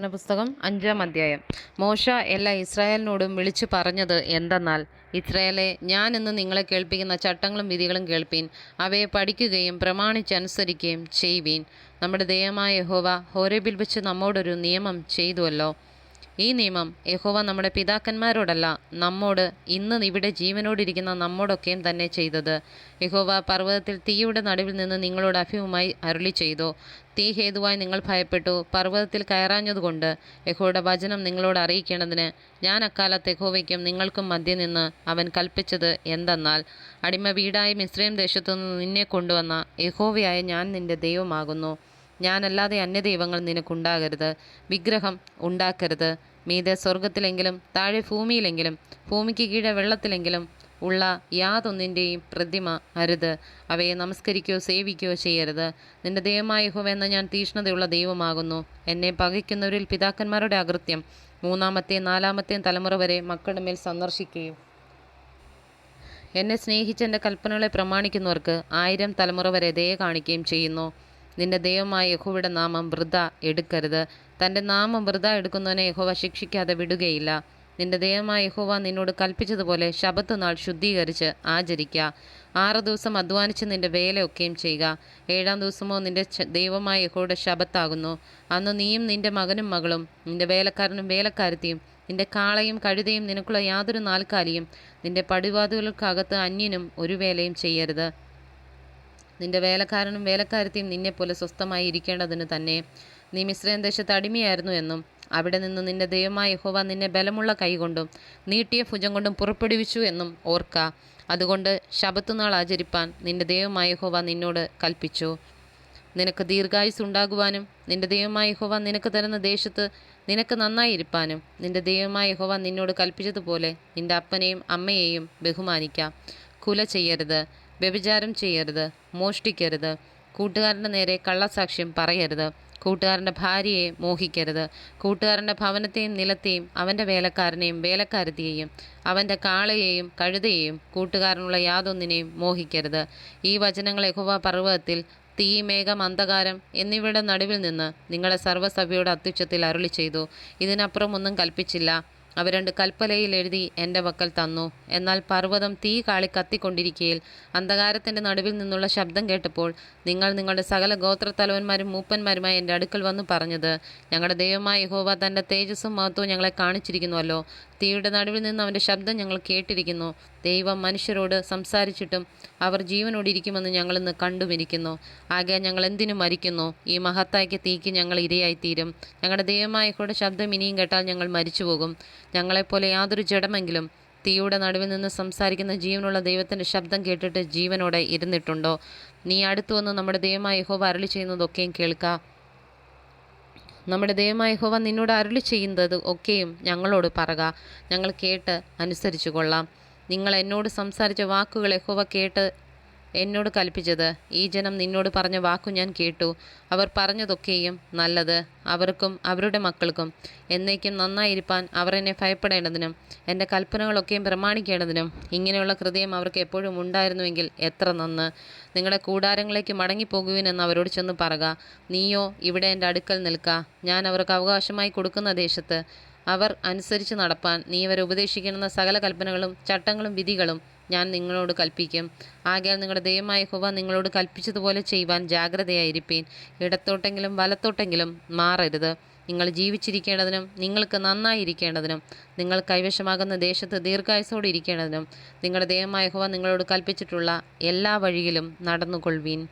പുസ്തകം 5-ാം അധ്യായം. മോശ എല്ലാ ഇസ്രായേലിനോടും വിളിച്ചു പറഞ്ഞത് എന്തെന്നാൽ, ഇസ്രായേലേ, ഞാൻ ഇന്ന് നിങ്ങളെ കേൾപ്പിക്കുന്ന ചട്ടങ്ങളും വിധികളും കേൾപ്പീൻ. അവയെ പഠിക്കുകയും പ്രമാണിച്ചനുസരിക്കുകയും ചെയ്യുവീൻ. നമ്മുടെ ദൈവമായ യഹോവ ഹോരേബിൽ വെച്ച് നമ്മോടൊരു നിയമം ചെയ്തുവല്ലോ. ഈ നിയമം യഹോവ നമ്മുടെ പിതാക്കന്മാരോടല്ല, നമ്മോട്, ഇന്ന് ഇവിടെ ജീവനോടിരിക്കുന്ന നമ്മോടൊക്കെയും തന്നെ ചെയ്തത്. യഹോവ പർവ്വതത്തിൽ തീയുടെ നടുവിൽ നിന്ന് നിങ്ങളോട് അഭ്യവുമായി അരുളി ചെയ്തു. തീ ഹേതുവായി നിങ്ങൾ ഭയപ്പെട്ടു പർവ്വതത്തിൽ കയറാഞ്ഞതുകൊണ്ട് യഹോവയുടെ വചനം നിങ്ങളോട് അറിയിക്കേണ്ടതിന് ഞാൻ അക്കാലത്ത് യഹോവയ്ക്കും നിങ്ങൾക്കും മധ്യേ നിന്ന് അവൻ കൽപ്പിച്ചത് എന്തെന്നാൽ, അടിമ വീടായ മിസ്രയീം ദേശത്തുനിന്ന് നിന്നെ കൊണ്ടുവന്ന യഹോവയായ ഞാൻ നിന്റെ ദൈവമാകുന്നു. ഞാനല്ലാതെ അന്യദൈവങ്ങൾ നിനക്കുണ്ടാകരുത്. വിഗ്രഹം ഉണ്ടാക്കരുത്. മീതെ സ്വർഗത്തിലെങ്കിലും താഴെ ഭൂമിയിലെങ്കിലും ഭൂമിക്ക് കീഴെ വെള്ളത്തിലെങ്കിലും ഉള്ള യാതൊന്നിൻ്റെയും പ്രതിമ അരുത്. അവയെ നമസ്കരിക്കുകയോ സേവിക്കുകയോ ചെയ്യരുത്. നിന്റെ ദൈവമായ യഹോവ എന്ന ഞാൻ തീക്ഷ്ണതയുള്ള ദൈവമാകുന്നു. എന്നെ പകയ്ക്കുന്നവരിൽ പിതാക്കന്മാരുടെ അകൃത്യം 3-ാമത്തെയും 4-ാമത്തെയും തലമുറ വരെ മക്കളുടെ മേൽ സന്ദർശിക്കുകയും എന്നെ സ്നേഹിച്ച് എൻ്റെ കൽപ്പനകളെ പ്രമാണിക്കുന്നവർക്ക് 1000 തലമുറ വരെ ദയ കാണിക്കുകയും ചെയ്യുന്നു. നിന്റെ ദൈവമായ യഹോവയുടെ നാമം വൃഥ എടുക്കരുത്. തൻ്റെ നാമം വൃഥ എടുക്കുന്നവനെ യഹോവ ശിക്ഷിക്കാതെ വിടുകയില്ല. നിന്റെ ദൈവമായ യഹോവ നിന്നോട് കൽപ്പിച്ചതുപോലെ ശബ്ബത്ത് നാൾ ശുദ്ധീകരിച്ച് ആചരിക്കുക. 6 ദിവസം അധ്വാനിച്ച് നിന്റെ വേലയൊക്കെയും ചെയ്യുക. 7-ാം ദിവസമോ നിന്റെ ദൈവമായ യഹോവയുടെ ശബ്ബത്താകുന്നു. അന്ന് നീയും നിന്റെ മകനും മകളും നിന്റെ വേലക്കാരനും വേലക്കാരത്തിയും നിന്റെ കാളയും കഴുതയും നിനക്കുള്ള യാതൊരു നാൽക്കാലിയും നിന്റെ പടിവാതിലുകൾക്കകത്ത് അന്യനും ഒരു വേലയും ചെയ്യരുത്. നിന്റെ വേലക്കാരനും വേലക്കാരത്തിയും നിന്നെപ്പോലെ സ്വസ്ഥമായി ഇരിക്കേണ്ടതിന് തന്നെ. നീ മിസ്രയീം ദേശത്ത് അടിമയായിരുന്നു എന്നും അവിടെ നിന്ന് നിന്റെ ദൈവമായ യഹോവ നിന്നെ ബലമുള്ള കൈകൊണ്ടും നീട്ടിയ ഭുജം കൊണ്ടും പുറപ്പെടുവിച്ചു എന്നും ഓർക്ക. അതുകൊണ്ട് ശബ്ബത്ത് നാൾ ആചരിപ്പാൻ നിന്റെ ദൈവമായ യഹോവ നിന്നോട് കൽപ്പിച്ചു. നിനക്ക് ദീർഘായുസ് ഉണ്ടാകുവാനും നിന്റെ ദൈവമായ യഹോവ നിനക്ക് തരുന്ന ദേശത്ത് നിനക്ക് നന്നായിരിക്കാനും നിന്റെ ദൈവമായ യഹോവ നിന്നോട് കൽപ്പിച്ചതുപോലെ നിന്റെ അപ്പനെയും അമ്മയെയും ബഹുമാനിക്കാം. കുല ചെയ്യരുത്. വ്യഭിചാരം ചെയ്യരുത്. മോഷ്ടിക്കരുത്. കൂട്ടുകാരൻ്റെ നേരെ കള്ളസാക്ഷ്യം പറയരുത്. കൂട്ടുകാരൻ്റെ ഭാര്യയെ മോഹിക്കരുത്. കൂട്ടുകാരൻ്റെ ഭവനത്തെയും നിലത്തെയും അവൻ്റെ വേലക്കാരനെയും വേലക്കാരത്തിയെയും അവൻ്റെ കാളയെയും കഴുതയെയും കൂട്ടുകാരനുള്ള യാതൊന്നിനെയും മോഹിക്കരുത്. ഈ വചനങ്ങൾ യഹോവ പർവ്വതത്തിൽ തീ, മേഘം, അന്ധകാരം എന്നിവയുടെ നടുവിൽ നിന്ന് നിങ്ങളെ സർവ്വസഭയോട് അത്യുച്ചത്തിൽ അരുളി ചെയ്തു. ഇതിനപ്പുറം ഒന്നും കൽപ്പിച്ചില്ല. അവ 2 കൽപ്പലയിൽ എഴുതി എൻ്റെ പക്കൽ തന്നു. എന്നാൽ പർവ്വതം തീ കാളി കത്തിക്കൊണ്ടിരിക്കയിൽ അന്ധകാരത്തിൻ്റെ നടുവിൽ നിന്നുള്ള ശബ്ദം കേട്ടപ്പോൾ നിങ്ങൾ നിങ്ങളുടെ സകല ഗോത്രത്തലവന്മാരും മൂപ്പന്മാരുമായി എൻ്റെ അടുക്കൽ വന്നു പറഞ്ഞത്, ഞങ്ങളുടെ ദൈവമായ യഹോവ തൻ്റെ തേജസ്സും മഹത്വവും ഞങ്ങളെ കാണിച്ചിരിക്കുന്നുവല്ലോ. തീയുടെ നടുവിൽ നിന്ന് അവൻ്റെ ശബ്ദം ഞങ്ങൾ കേട്ടിരിക്കുന്നു. ദൈവം മനുഷ്യരോട് സംസാരിച്ചിട്ടും അവർ ജീവനോടിരിക്കുമെന്ന് ഞങ്ങളിന്ന് കണ്ടുമിരിക്കുന്നു. ആകയാൽ ഞങ്ങൾ എന്തിനു മരിക്കുന്നു? ഈ മഹത്തായ തീക്ക് ഞങ്ങൾ ഇരയായിത്തീരും. ഞങ്ങളുടെ ദൈവമായ യഹോവയുടെ ശബ്ദം ഇനിയും കേട്ടാൽ ഞങ്ങൾ മരിച്ചുപോകും. ഞങ്ങളെപ്പോലെ യാതൊരു ജഡമെങ്കിലും തീയുടെ നടുവിൽ നിന്ന് സംസാരിക്കുന്ന ജീവനുള്ള ദൈവത്തിൻ്റെ ശബ്ദം കേട്ടിട്ട് ജീവനോടെ ഇരുന്നിട്ടുണ്ടോ? നീ അടുത്തു വന്ന് നമ്മുടെ ദൈവമായ യഹോവ അരുളി ചെയ്യുന്നതൊക്കെയും കേൾക്ക. നമ്മുടെ ദൈവമായ യഹോവ നിന്നോട് അരുളി ചെയ്യുന്നത് ഒക്കെയും ഞങ്ങളോട് പറക. ഞങ്ങൾ കേട്ട് അനുസരിച്ചു കൊള്ളാം. നിങ്ങൾ എന്നോട് സംസാരിച്ച വാക്കുകൾ യഹോവ കേട്ട് എന്നോട് കൽപ്പിച്ചത്. ഈ ജനം നിന്നോട് പറഞ്ഞ വാക്കു ഞാൻ കേട്ടു. അവർ പറഞ്ഞതൊക്കെയും നല്ലത്. അവർക്കും അവരുടെ മക്കൾക്കും എന്നേക്കും നന്നായിരിക്കാൻ അവർ എന്നെ ഭയപ്പെടേണ്ടതിനും എൻ്റെ കൽപ്പനകളൊക്കെയും പ്രമാണിക്കേണ്ടതിനും ഇങ്ങനെയുള്ള ഹൃദയം അവർക്ക് എപ്പോഴും ഉണ്ടായിരുന്നുവെങ്കിൽ എത്ര നന്ന്. നിങ്ങളുടെ കൂടാരങ്ങളിലേക്ക് മടങ്ങിപ്പോകുവിനെന്ന് അവരോട് ചെന്ന് പറക. നീയോ ഇവിടെ എൻ്റെ അടുക്കൽ നിൽക്ക. ഞാൻ അവർക്ക് അവകാശമായി കൊടുക്കുന്ന ദേശത്ത് അവർ അനുസരിച്ച് നടപ്പാൻ നീ അവരെ ഉപദേശിക്കുന്ന സകല കൽപ്പനകളും ചട്ടങ്ങളും വിധികളും ഞാൻ നിങ്ങളോട് കൽപ്പിക്കും. ആകയാൽ നിങ്ങളുടെ ദൈവമായ യഹോവ നിങ്ങളോട് കൽപ്പിച്ചതുപോലെ ചെയ്യുവാൻ ജാഗ്രതയായിരിപ്പീൻ. ഇടത്തോട്ടെങ്കിലും വലത്തോട്ടെങ്കിലും മാറരുത്. നിങ്ങൾ ജീവിച്ചിരിക്കേണ്ടതിനും നിങ്ങൾക്ക് നന്നായിരിക്കേണ്ടതിനും നിങ്ങൾ കൈവശമാകുന്ന ദേശത്ത് ദീർഘായുസ്സോടെ ഇരിക്കേണ്ടതിനും നിങ്ങളുടെ ദൈവമായ യഹോവ നിങ്ങളോട് കൽപ്പിച്ചിട്ടുള്ള എല്ലാ വഴിയിലും നടന്നുകൊള്ളുവീൻ.